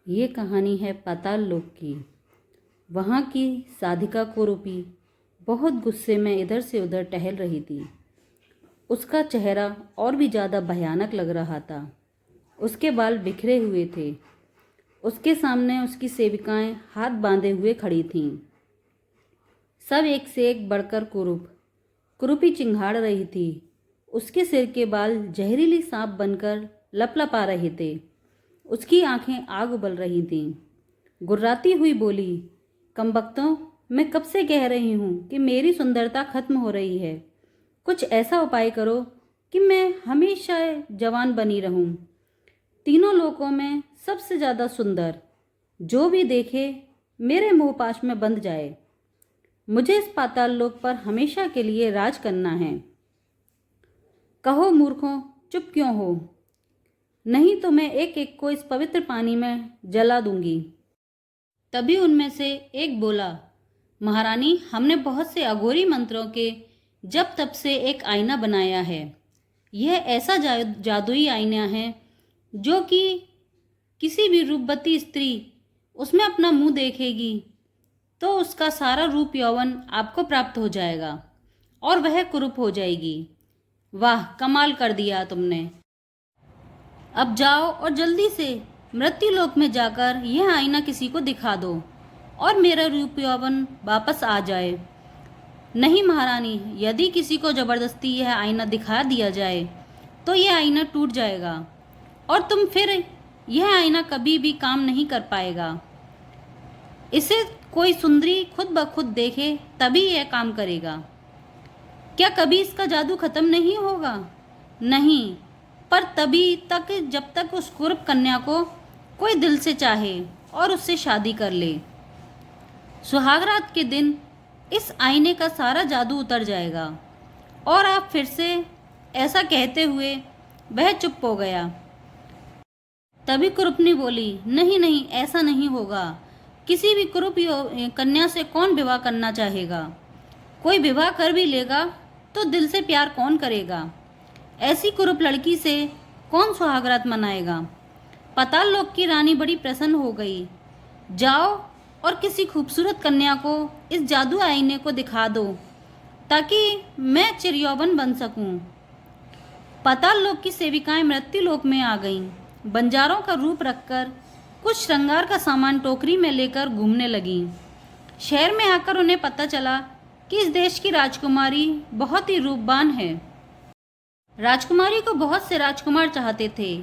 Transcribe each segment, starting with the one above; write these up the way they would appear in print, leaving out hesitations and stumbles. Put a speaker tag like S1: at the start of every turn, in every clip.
S1: ये कहानी है पाताल लोक की। वहाँ की साधिका कुरूपी बहुत गुस्से में इधर से उधर टहल रही थी। उसका चेहरा और भी ज़्यादा भयानक लग रहा था। उसके बाल बिखरे हुए थे। उसके सामने उसकी सेविकाएं हाथ बांधे हुए खड़ी थीं। सब एक से एक बढ़कर कुरूपी चिंघाड़ रही थी। उसके सिर के बाल जहरीली सांप बनकर लपलपा रहे थे। उसकी आंखें आग उबल रही थीं। गुर्राती हुई बोली, कमबख्तों, मैं कब से कह रही हूँ कि मेरी सुंदरता खत्म हो रही है। कुछ ऐसा उपाय करो कि मैं हमेशा जवान बनी रहूं। तीनों लोकों में सबसे ज़्यादा सुंदर जो भी देखे मेरे मोहपाश में बंध जाए। मुझे इस पाताल लोक पर हमेशा के लिए राज करना है। कहो मूर्खों, चुप क्यों हो? नहीं तो मैं एक एक को इस पवित्र पानी में जला दूंगी। तभी उनमें से एक बोला, महारानी, हमने बहुत से अघोरी मंत्रों के जब तब से एक आईना बनाया है। यह ऐसा जादुई आईना है जो कि किसी भी रूपवती स्त्री उसमें अपना मुंह देखेगी तो उसका सारा रूप यौवन आपको प्राप्त हो जाएगा और वह कुरूप हो जाएगी। वाह, कमाल कर दिया तुमने। अब जाओ और जल्दी से मृत्यु लोक में जाकर यह आईना किसी को दिखा दो और मेरा रूप यौवन वापस आ जाए। नहीं महारानी, यदि किसी को जबरदस्ती यह आईना दिखा दिया जाए तो यह आईना टूट जाएगा और तुम फिर यह आईना कभी भी काम नहीं कर पाएगा। इसे कोई सुंदरी खुद ब खुद देखे तभी यह काम करेगा। क्या कभी इसका जादू खत्म नहीं होगा? नहीं, पर तभी तक जब तक उस कुरूप कन्या को कोई दिल से चाहे और उससे शादी कर ले। सुहागरात के दिन इस आईने का सारा जादू उतर जाएगा। और आप फिर से ऐसा कहते हुए वह चुप हो गया। तभी कुरूपनी बोली, नहीं नहीं, ऐसा नहीं होगा। किसी भी कुरूप कन्या से कौन विवाह करना चाहेगा? कोई विवाह कर भी लेगा तो दिल से प्यार कौन करेगा? ऐसी कुरूप लड़की से कौन सुहागरात मनाएगा? पाताल लोक की रानी बड़ी प्रसन्न हो गई। जाओ और किसी खूबसूरत कन्या को इस जादू आईने को दिखा दो ताकि मैं चिरयौवन बन सकूं। पाताल लोक की सेविकाएं मृत्यु लोक में आ गईं। बंजारों का रूप रखकर कुछ श्रृंगार का सामान टोकरी में लेकर घूमने लगीं। शहर में आकर उन्हें पता चला कि इस देश की राजकुमारी बहुत ही रूपवान है। राजकुमारी को बहुत से राजकुमार चाहते थे।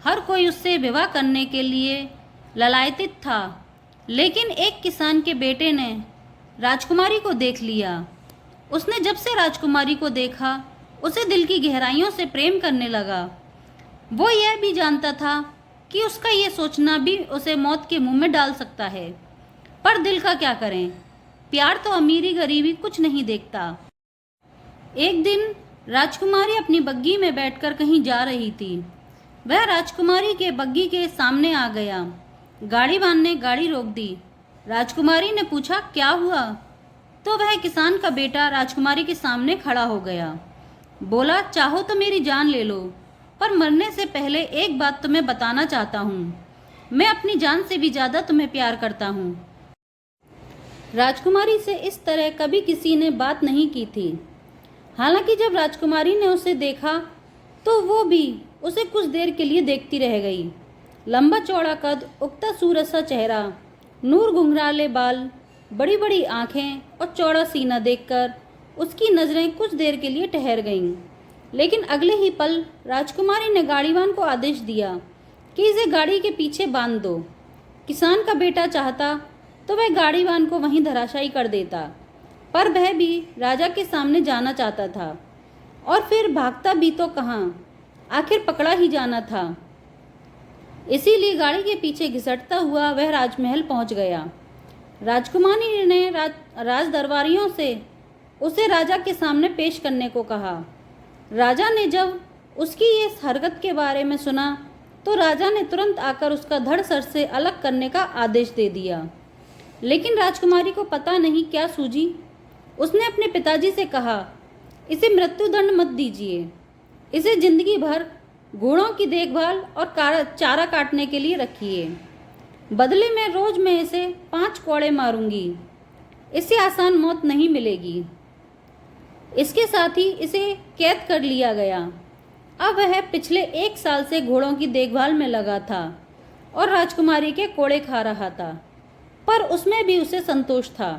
S1: हर कोई उससे विवाह करने के लिए ललायतित था। लेकिन एक किसान के बेटे ने राजकुमारी को देख लिया। उसने जब से राजकुमारी को देखा उसे दिल की गहराइयों से प्रेम करने लगा। वो यह भी जानता था कि उसका ये सोचना भी उसे मौत के मुंह में डाल सकता है, पर दिल का क्या करें? प्यार तो अमीरी गरीबी कुछ नहीं देखता। एक दिन राजकुमारी अपनी बग्गी में बैठकर कहीं जा रही थी। वह राजकुमारी के बग्गी के सामने आ गया। गाड़ीवान ने गाड़ी रोक दी। राजकुमारी ने पूछा, क्या हुआ? तो वह किसान का बेटा राजकुमारी के सामने खड़ा हो गया। बोला, चाहो तो मेरी जान ले लो, पर मरने से पहले एक बात तुम्हें बताना चाहता हूँ। मैं अपनी जान से भी ज़्यादा तुम्हें प्यार करता हूँ। राजकुमारी से इस तरह कभी किसी ने बात नहीं की थी। हालांकि जब राजकुमारी ने उसे देखा तो वो भी उसे कुछ देर के लिए देखती रह गई। लंबा चौड़ा कद, उगता सूरज सा चेहरा, नूर घुंघराले बाल, बड़ी बड़ी आंखें और चौड़ा सीना देखकर उसकी नज़रें कुछ देर के लिए ठहर गईं। लेकिन अगले ही पल राजकुमारी ने गाड़ीवान को आदेश दिया कि इसे गाड़ी के पीछे बांध दो। किसान का बेटा चाहता तो वह गाड़ीवान को वहीं धराशायी कर देता, पर वह भी राजा के सामने जाना चाहता था और फिर भागता भी तो कहाँ, आखिर पकड़ा ही जाना था। इसीलिए गाड़ी के पीछे घिसटता हुआ वह राजमहल पहुंच गया। राजकुमारी ने राज दरबारियों से उसे राजा के सामने पेश करने को कहा। राजा ने जब उसकी ये हरकत के बारे में सुना तो राजा ने तुरंत आकर उसका धड़ सर से अलग करने का आदेश दे दिया। लेकिन राजकुमारी को पता नहीं क्या सूझी। उसने अपने पिताजी से कहा, इसे मृत्युदंड मत दीजिए, इसे जिंदगी भर घोड़ों की देखभाल और चारा काटने के लिए रखिए। बदले में रोज मैं इसे 5 कोड़े मारूंगी। इससे आसान मौत नहीं मिलेगी। इसके साथ ही इसे कैद कर लिया गया। अब वह पिछले 1 साल से घोड़ों की देखभाल में लगा था और राजकुमारी के कोड़े खा रहा था, पर उसमें भी उसे संतोष था।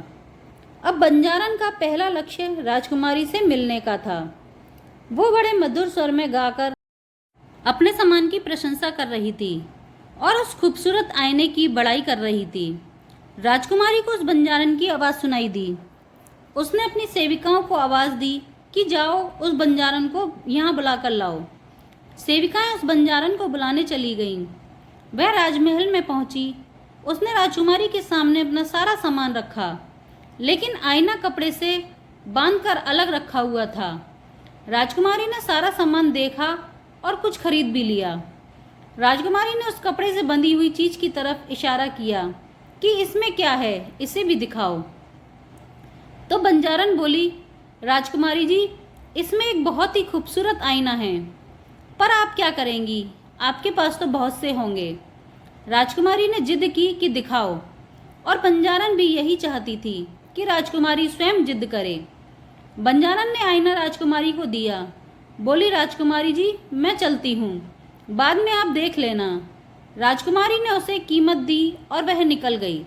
S1: अब बंजारन का पहला लक्ष्य राजकुमारी से मिलने का था। वो बड़े मधुर स्वर में गाकर अपने सामान की प्रशंसा कर रही थी और उस खूबसूरत आईने की बड़ाई कर रही थी। राजकुमारी को उस बंजारन की आवाज़ सुनाई दी। उसने अपनी सेविकाओं को आवाज़ दी कि जाओ उस बंजारन को यहाँ बुलाकर लाओ। सेविकाएं उस बंजारन को बुलाने चली गईं। वह राजमहल में पहुंची। उसने राजकुमारी के सामने अपना सारा सामान रखा, लेकिन आईना कपड़े से बांधकर अलग रखा हुआ था। राजकुमारी ने सारा सामान देखा और कुछ खरीद भी लिया। राजकुमारी ने उस कपड़े से बंधी हुई चीज की तरफ इशारा किया कि इसमें क्या है, इसे भी दिखाओ। तो बंजारन बोली, राजकुमारी जी, इसमें एक बहुत ही खूबसूरत आईना है, पर आप क्या करेंगी? आपके पास तो बहुत से होंगे। राजकुमारी ने जिद की कि दिखाओ, और बंजारन भी यही चाहती थी कि राजकुमारी स्वयं जिद करे। बंजारन ने आईना राजकुमारी को दिया। बोली, राजकुमारी जी, मैं चलती हूँ, बाद में आप देख लेना। राजकुमारी ने उसे कीमत दी और वह निकल गई।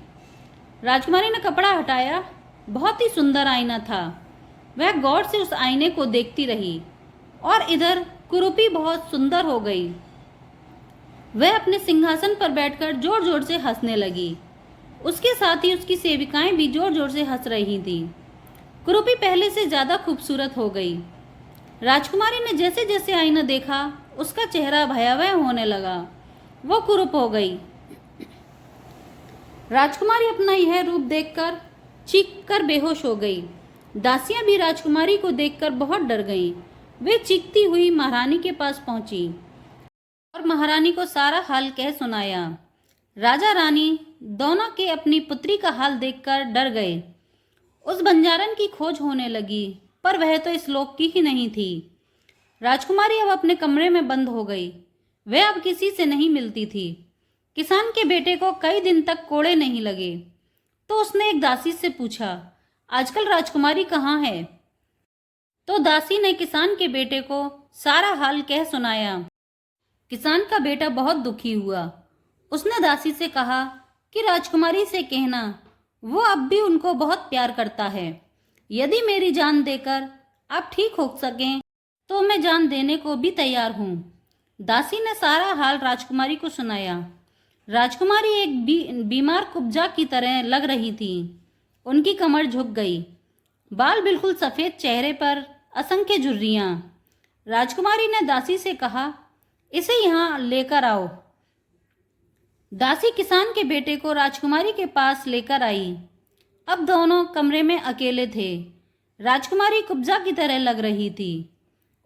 S1: राजकुमारी ने कपड़ा हटाया। बहुत ही सुंदर आईना था। वह गौर से उस आईने को देखती रही और इधर कुरूपी बहुत सुंदर हो गई। वह अपने सिंहासन पर बैठकर जोर जोर से हंसने लगी। उसके साथ ही उसकी सेविकाएं भी जोर जोर से हंस रही थीं। कुरूपी पहले से ज्यादा खूबसूरत हो गई। राजकुमारी ने जैसे जैसे आईना देखा, उसका चेहरा भयावह होने लगा। वो कुरूप हो गई। राजकुमारी अपना यह रूप देखकर चीखकर बेहोश हो गई। दासियां भी राजकुमारी को देखकर बहुत डर गईं। वे चीखती हुई महारानी के पास पहुंची और महारानी को सारा हाल कह सुनाया। राजा रानी दोनों के अपनी पुत्री का हाल देखकर डर गए। उस बंजारन की खोज होने लगी, पर वह तो इस लोक की ही नहीं थी। राजकुमारी अब अपने कमरे में बंद हो गई। वह अब किसी से नहीं मिलती थी। किसान के बेटे को कई दिन तक कोड़े नहीं लगे, तो उसने एक दासी से पूछा, आजकल राजकुमारी कहाँ है? तो दासी ने किसान के बेटे को सारा हाल कह सुनाया। किसान का बेटा बहुत दुखी हुआ। उसने दासी से कहा कि राजकुमारी से कहना वो अब भी उनको बहुत प्यार करता है। यदि मेरी जान देकर आप ठीक हो सकें तो मैं जान देने को भी तैयार हूँ। दासी ने सारा हाल राजकुमारी को सुनाया। राजकुमारी एक बीमार कुब्जा की तरह लग रही थी। उनकी कमर झुक गई, बाल बिल्कुल सफ़ेद, चेहरे पर असंख्य झुर्रियाँ। राजकुमारी ने दासी से कहा, इसे यहाँ लेकर आओ। दासी किसान के बेटे को राजकुमारी के पास लेकर आई। अब दोनों कमरे में अकेले थे। राजकुमारी कुब्जा की तरह लग रही थी।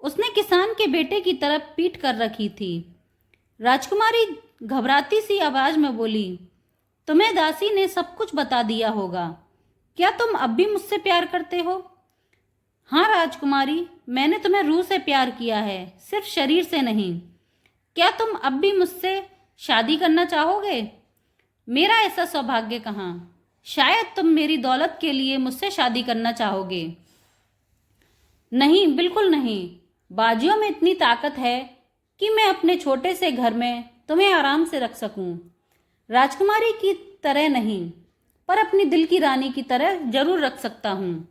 S1: उसने किसान के बेटे की तरफ पीठ कर रखी थी। राजकुमारी घबराती सी आवाज में बोली, तुम्हें दासी ने सब कुछ बता दिया होगा। क्या तुम अब भी मुझसे प्यार करते हो? हाँ राजकुमारी, मैंने तुम्हें रूह से प्यार किया है, सिर्फ शरीर से नहीं। क्या तुम अब भी मुझसे शादी करना चाहोगे? मेरा ऐसा सौभाग्य कहाँ। शायद तुम मेरी दौलत के लिए मुझसे शादी करना चाहोगे। नहीं, बिल्कुल नहीं। बाजियों में इतनी ताकत है कि मैं अपने छोटे से घर में तुम्हें आराम से रख सकूं। राजकुमारी की तरह नहीं, पर अपनी दिल की रानी की तरह जरूर रख सकता हूँ।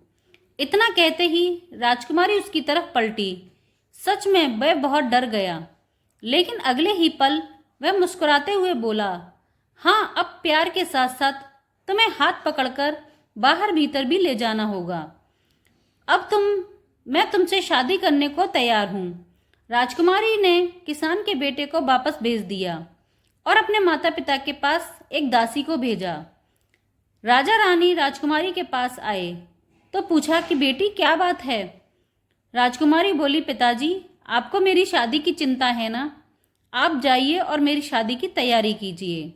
S1: इतना कहते ही राजकुमारी उसकी तरफ पलटी। सच में वह बहुत डर गया, लेकिन अगले ही पल वह मुस्कुराते हुए बोला, हाँ, अब प्यार के साथ साथ तुम्हें हाथ पकड़कर बाहर भीतर भी ले जाना होगा। अब मैं तुमसे शादी करने को तैयार हूँ। राजकुमारी ने किसान के बेटे को वापस भेज दिया और अपने माता पिता के पास एक दासी को भेजा। राजा रानी राजकुमारी के पास आए तो पूछा कि बेटी, क्या बात है? राजकुमारी बोली, पिताजी, आपको मेरी शादी की चिंता है ना? आप जाइए और मेरी शादी की तैयारी कीजिए।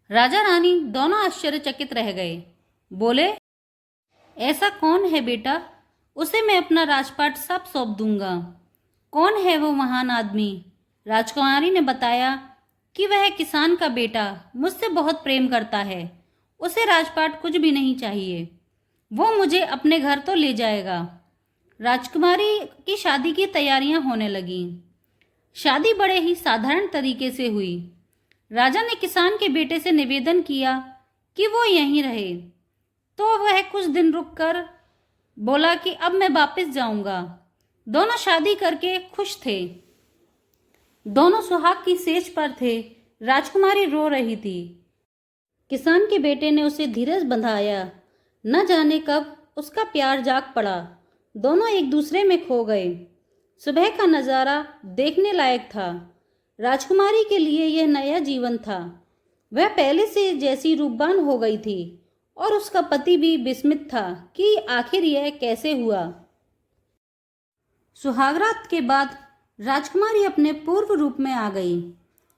S1: राजा रानी दोनों आश्चर्यचकित रह गए। बोले, ऐसा कौन है बेटा? उसे मैं अपना राजपाट सब सौंप दूंगा। कौन है वो महान आदमी? राजकुमारी ने बताया कि वह किसान का बेटा मुझसे बहुत प्रेम करता है। उसे राजपाट कुछ भी नहीं चाहिए। वो मुझे अपने घर तो ले जाएगा। राजकुमारी की शादी की तैयारियां होने लगीं। शादी बड़े ही साधारण तरीके से हुई। राजा ने किसान के बेटे से निवेदन किया कि वो यहीं रहे, तो वह कुछ दिन रुककर बोला कि अब मैं वापस जाऊंगा। दोनों शादी करके खुश थे। दोनों सुहाग की सेज पर थे। राजकुमारी रो रही थी। किसान के बेटे ने उसे धीरज बंधाया। न जाने कब उसका प्यार जाग पड़ा। दोनों एक दूसरे में खो गए। सुबह का नज़ारा देखने लायक था। राजकुमारी के लिए यह नया जीवन था। वह पहले से जैसी रूपवान हो गई थी और उसका पति भी विस्मित था कि आखिर यह कैसे हुआ। सुहागरात के बाद राजकुमारी अपने पूर्व रूप में आ गई।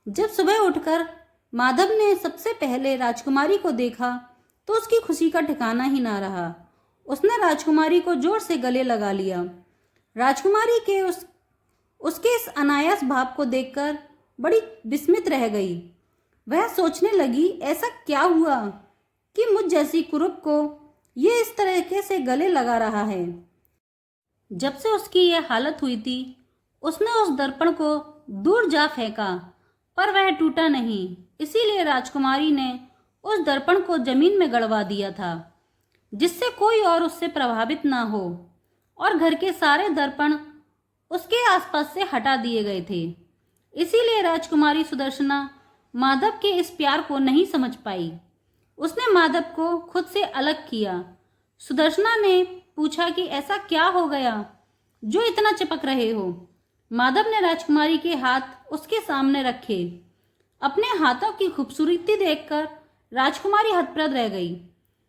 S1: जब सुबह उठकर माधव ने सबसे पहले राजकुमारी को देखा तो उसकी खुशी का ठिकाना ही ना रहा। उसने राजकुमारी को जोर से गले लगा लिया। राजकुमारी के उसके इस अनायास भाव को देखकर बड़ी विस्मित रह गई। वह सोचने लगी, ऐसा क्या हुआ कि मुझ जैसी कुरूप को ये इस तरीके से गले लगा रहा है। जब से उसकी यह हालत हुई थी, उसने उस दर्पण को दूर जा फेंका, पर वह टूटा नहीं। इसीलिए राजकुमारी ने उस दर्पण को जमीन में गड़वा दिया था, जिससे कोई और उससे प्रभावित ना हो, और घर के सारे दर्पण उसके आसपास से हटा दिए गए थे। इसीलिए राजकुमारी सुदर्शना माधव के इस प्यार को नहीं समझ पाई। उसने माधव को खुद से अलग किया। सुदर्शना ने पूछा कि ऐसा क्या हो गया जो इतना चिपक रहे हो। माधव ने राजकुमारी के हाथ उसके सामने रखे। अपने हाथों की खूबसूरती देखकर राजकुमारी हतप्रभ रह गई।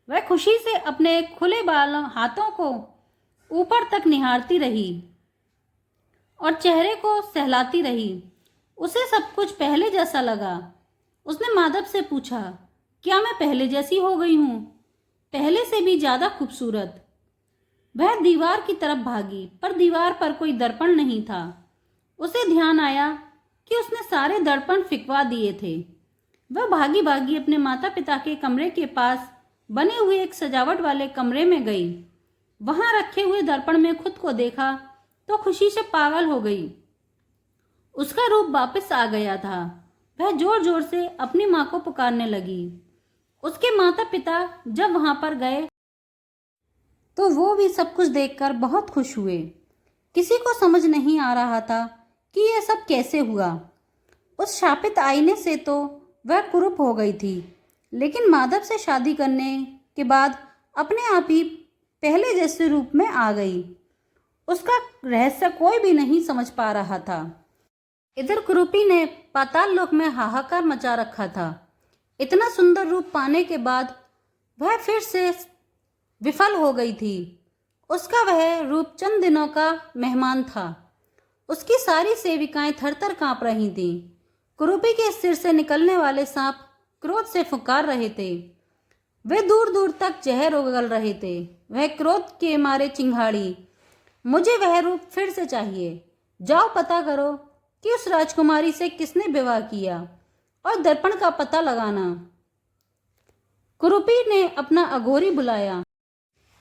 S1: वह खुशी से अपने खुले बाल हाथों को ऊपर तक निहारती रही और चेहरे को सहलाती रही। उसे सब कुछ पहले जैसा लगा। उसने माधव से पूछा, क्या मैं पहले जैसी हो गई हूँ? पहले से भी ज्यादा खूबसूरत। वह दीवार की तरफ भागी, पर दीवार पर कोई दर्पण नहीं था। उसे ध्यान आया कि उसने सारे दर्पण फिकवा दिए थे। वह भागी भागी अपने माता पिता के कमरे के पास बने हुए एक सजावट वाले कमरे में गई। वहां रखे हुए दर्पण में खुद को देखा तो खुशी से पागल हो गई। उसका रूप वापस आ गया था। वह जोर जोर से अपनी माँ को पुकारने लगी। उसके माता पिता जब वहां पर गए तो वो भी सब कुछ देखकर बहुत खुश हुए। किसी को समझ नहीं आ रहा था कि यह सब कैसे हुआ। उस शापित आईने से तो वह कुरूप हो गई थी, लेकिन माधव से शादी करने के बाद अपने आप ही पहले जैसे रूप में आ गई। उसका रहस्य कोई भी नहीं समझ पा रहा था। इधर कुरूपी ने पाताल लोक में हाहाकार मचा रखा था। इतना सुंदर रूप पाने के बाद वह फिर से विफल हो गई थी। उसका वह रूप चंद दिनों का मेहमान था। उसकी सारी सेविकाएं थरथर कांप रही थीं। कुरूपी के सिर से निकलने वाले सांप क्रोध से फुकार रहे थे। वे दूर दूर तक जहर उगल रहे थे। वह क्रोध के मारे चिंघाड़ी, मुझे वह रूप फिर से चाहिए। जाओ पता करो कि उस राजकुमारी से किसने विवाह किया और दर्पण का पता लगाना। कुरूपी ने अपना अघोरी बुलाया।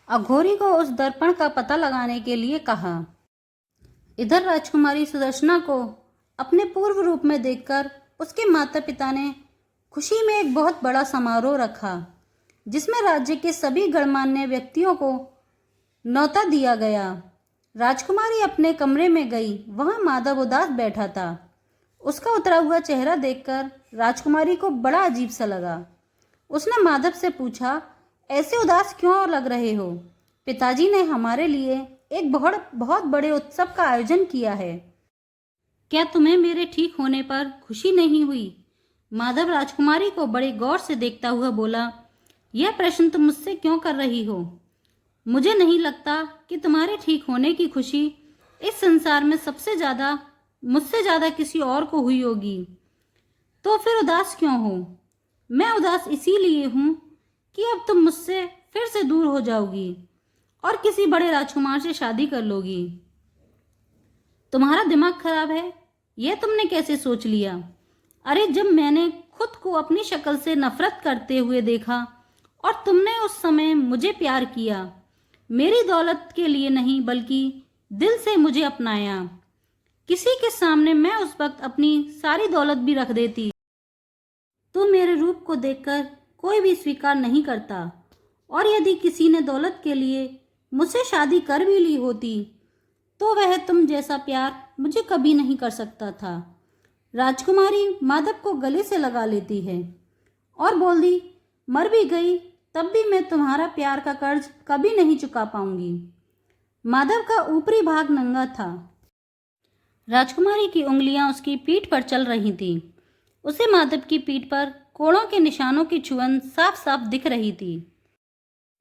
S1: अघोरी को उस दर्पण का पता लगाने के लिए कहा। इधर राजकुमारी सुदर्शना को अपने पूर्व रूप में देखकर उसके माता पिता ने खुशी में एक बहुत बड़ा समारोह रखा, जिसमें राज्य के सभी गणमान्य व्यक्तियों को न्योता दिया गया। राजकुमारी अपने कमरे में गई। वहां माधव उदास बैठा था। उसका उतरा हुआ चेहरा देखकर राजकुमारी को बड़ा अजीब सा लगा। उसने माधव से पूछा, ऐसे उदास क्यों लग रहे हो? पिताजी ने हमारे लिए एक बहुत बड़े उत्सव का आयोजन किया है। क्या तुम्हें मेरे ठीक होने पर खुशी नहीं हुई? माधव राजकुमारी को बड़े गौर से देखता हुआ बोला, यह प्रश्न तुम मुझसे क्यों कर रही हो? मुझे नहीं लगता कि तुम्हारे ठीक होने की खुशी इस संसार में सबसे ज्यादा मुझसे ज्यादा किसी और को हुई होगी। तो फिर उदास क्यों हो? मैं उदास इसीलिए हूं कि अब तुम मुझसे फिर से दूर हो जाओगी और किसी बड़े राजकुमार से शादी कर लोगी। तुम्हारा दिमाग खराब है? यह तुमने कैसे सोच लिया? अरे जब मैंने खुद को अपनी शक्ल से नफरत करते हुए देखा और तुमने उस समय मुझे प्यार किया, मेरी दौलत के लिए नहीं बल्कि दिल से मुझे अपनाया। किसी के सामने मैं उस वक्त अपनी सारी दौलत भी रख देती। तुम मेरे रूप को देखकर कोई भी स्वीकार नहीं करता, और यदि किसी ने दौलत के लिए मुझसे शादी कर भी ली होती तो वह तुम जैसा प्यार मुझे कभी नहीं कर सकता था। राजकुमारी माधव को गले से लगा लेती है और बोल दी, मर भी गई तब भी मैं तुम्हारा प्यार का कर्ज कभी नहीं चुका पाऊंगी। माधव का ऊपरी भाग नंगा था। राजकुमारी की उंगलियां उसकी पीठ पर चल रही थीं। उसे माधव की पीठ पर कोड़ों के निशानों की छुअन साफ साफ दिख रही थी।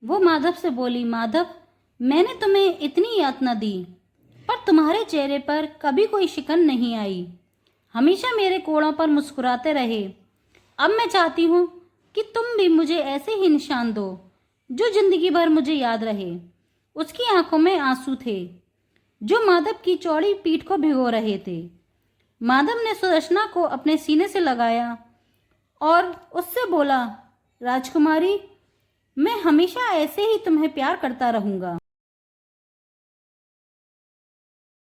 S1: वो माधव से बोली, माधव, मैंने तुम्हें इतनी यातना दी पर तुम्हारे चेहरे पर कभी कोई शिकन नहीं आई। हमेशा मेरे कोड़ों पर मुस्कुराते रहे। अब मैं चाहती हूँ कि तुम भी मुझे ऐसे ही निशान दो जो जिंदगी भर मुझे याद रहे। उसकी आंखों में आंसू थे जो माधव की चौड़ी पीठ को भिगो रहे थे। माधव ने सुदर्शना को अपने सीने से लगाया और उससे बोला, राजकुमारी, मैं हमेशा ऐसे ही तुम्हें प्यार करता रहूँगा।